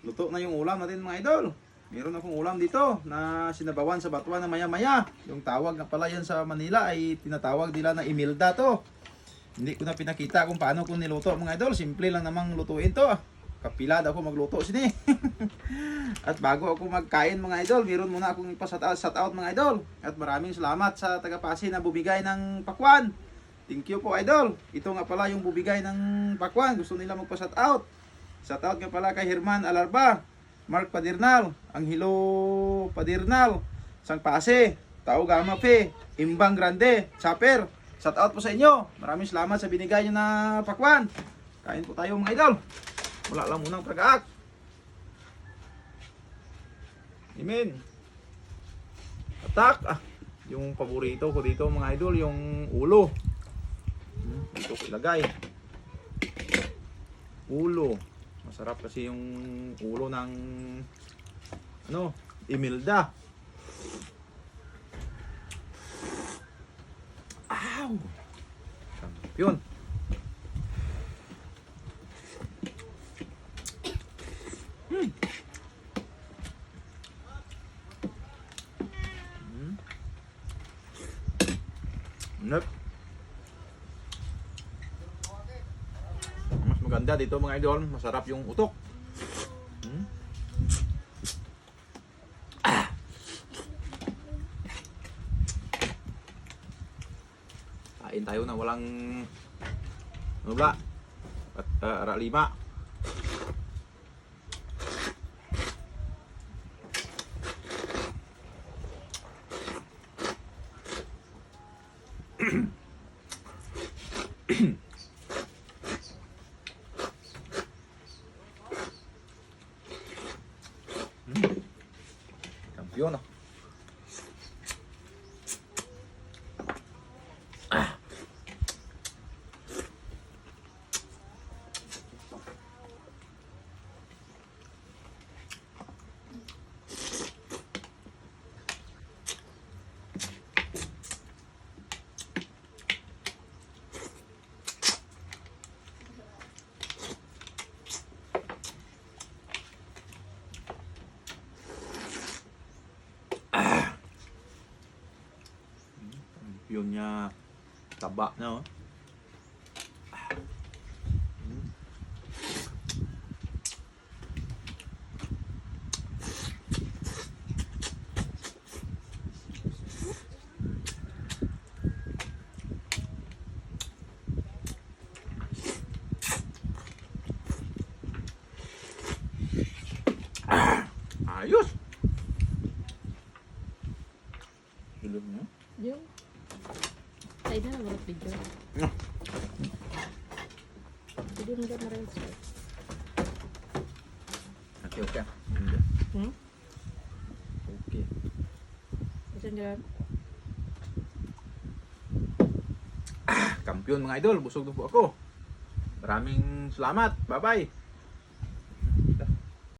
Luto na yung ulam natin mga idol. Meron akong ulam dito na sinabawan sa batuan na maya-maya. Yung tawag na pala yan sa Manila ay tinatawag nila na imilda to. Hindi ko na pinakita kung paano ko niluto mga idol. Simple lang namang lutuin to. Kapilad ako magluto sini. At bago ako magkain mga idol, meron muna akong ipa-shout out mga idol. At maraming salamat sa taga-Pasig na bumigay ng pakwan. Thank you po idol. Ito nga pala yung bumigay ng pakwan. Gusto nila magpa-shout out. Shout out nga pala kay Herman Alarba, Mark Padernal, Angelo Padernal, Sang Pase, Tao Gama Fe, Imbang Grande, Chopper. Shout out po sa inyo. Maraming salamat sa binigay nyo na pakwan. Kain po tayo mga idol. Wala lang munang tagaak. Amen. Atak. Yung paborito ko dito mga idol, yung ulo. Dito ko ilagay. Ulo. Masarap kasi yung ulo ng imilda. Ow! Champion. Nope. Mas maganda dito mga idol, masarap yung utok. Kain tayo na walang nubla at lima. Kampiyon. Yun niya taba na ayos. Hilom niya. Yung ay na lang video. No. Hindi mo na rin sir. Okay. Okay. Isa dyan. Kampiyon mga idol, busog na po ako. Maraming salamat. Bye-bye.